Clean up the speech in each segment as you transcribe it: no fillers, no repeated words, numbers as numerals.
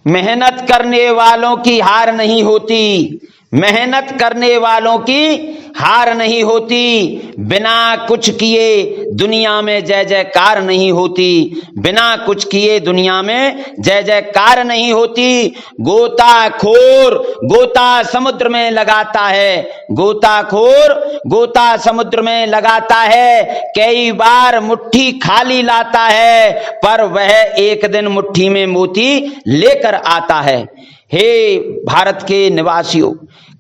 मेहनत करने वालों की हार नहीं होती, मेहनत करने वालों की हार नहीं होती। बिना कुछ किए दुनिया में जय जयकार नहीं होती, बिना कुछ किए दुनिया में जय जयकार नहीं होती। गोताखोर गोता समुद्र में लगाता है, गोताखोर गोता समुद्र में लगाता है, कई बार मुट्ठी खाली लाता है, पर वह एक दिन मुट्ठी में मोती लेकर आता है। हे भारत के निवासियों,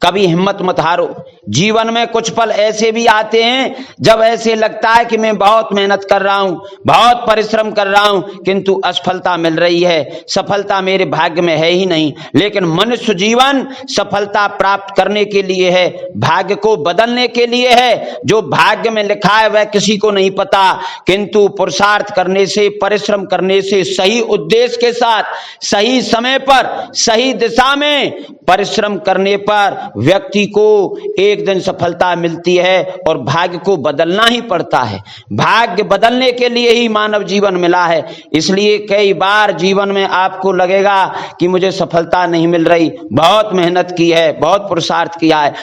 कभी हिम्मत मत हारो। जीवन में कुछ पल ऐसे भी आते हैं जब ऐसे लगता है कि मैं बहुत मेहनत कर रहा हूं, बहुत परिश्रम कर रहा हूं, किंतु असफलता मिल रही है, सफलता मेरे भाग्य में है ही नहीं। लेकिन मनुष्य जीवन सफलता प्राप्त करने के लिए है, भाग्य को बदलने के लिए है। जो भाग्य में लिखा है वह किसी को नहीं पता, किंतु पुरुषार्थ करने से, परिश्रम करने से, सही उद्देश्य के साथ, सही समय पर, सही दिशा में परिश्रम करने पर व्यक्ति को एक दिन सफलता मिलती है और भाग्य को बदलना ही पड़ता है। भाग्य बदलने के लिए ही मानव जीवन मिला है। इसलिए कई बार जीवन में आपको लगेगा कि मुझे सफलता नहीं मिल रही, बहुत मेहनत की है, बहुत पुरुषार्थ किया है।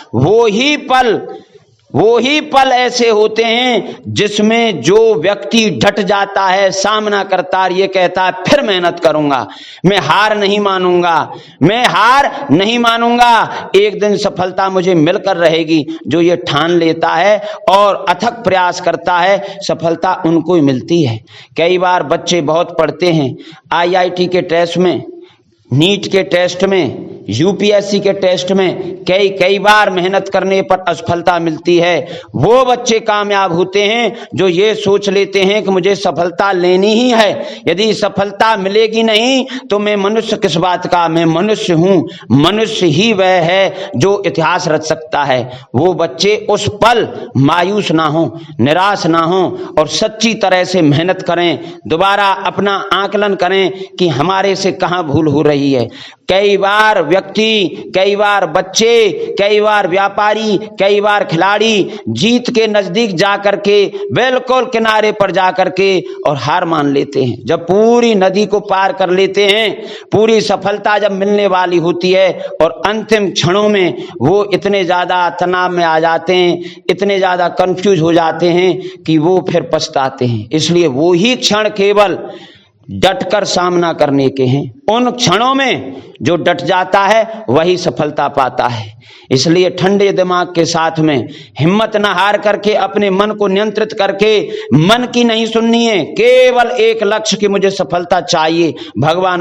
वो ही पल ऐसे होते हैं जिसमें जो व्यक्ति डट जाता है, सामना करता है, ये कहता है फिर मेहनत करूंगा, मैं हार नहीं मानूंगा, मैं हार नहीं मानूंगा, एक दिन सफलता मुझे मिलकर रहेगी। जो ये ठान लेता है और अथक प्रयास करता है, सफलता उनको ही मिलती है। कई बार बच्चे बहुत पढ़ते हैं, IIT के टेस्ट में, नीट के टेस्ट में, UPSC के टेस्ट में कई बार मेहनत करने पर असफलता मिलती है। वो बच्चे कामयाब होते हैं जो ये सोच लेते हैं कि मुझे सफलता लेनी ही है, यदि सफलता मिलेगी नहीं तो मैं मनुष्य किस बात का, मैं मनुष्य हूं। मनुष्य ही वह है जो इतिहास रच सकता है। वो बच्चे उस पल मायूस ना हो, निराश ना हो और सच्ची तरह से मेहनत करें, दोबारा अपना आकलन करें कि हमारे से कहां भूल हो रही है। कई बार व्यक्ति, कई बार बच्चे, कई बार व्यापारी, कई बार खिलाड़ी जीत के नजदीक जाकर के, बिल्कुल किनारे पर जाकर के और हार मान लेते हैं। जब पूरी नदी को पार कर लेते हैं, पूरी सफलता जब मिलने वाली होती है और अंतिम क्षणों में वो इतने ज्यादा तनाव में आ जाते हैं, इतने ज्यादा कंफ्यूज हो जाते हैं कि वो फिर पछताते हैं। इसलिए वो ही क्षण केवल डटकर सामना करने के हैं। उन क्षणों में जो डट जाता है वही सफलता पाता है। इसलिए ठंडे दिमाग के साथ में हिम्मत न हार करके अपने मन को नियंत्रित करके, मन की नहीं सुननी है, केवल एक लक्ष्य कि मुझे सफलता चाहिए। भगवान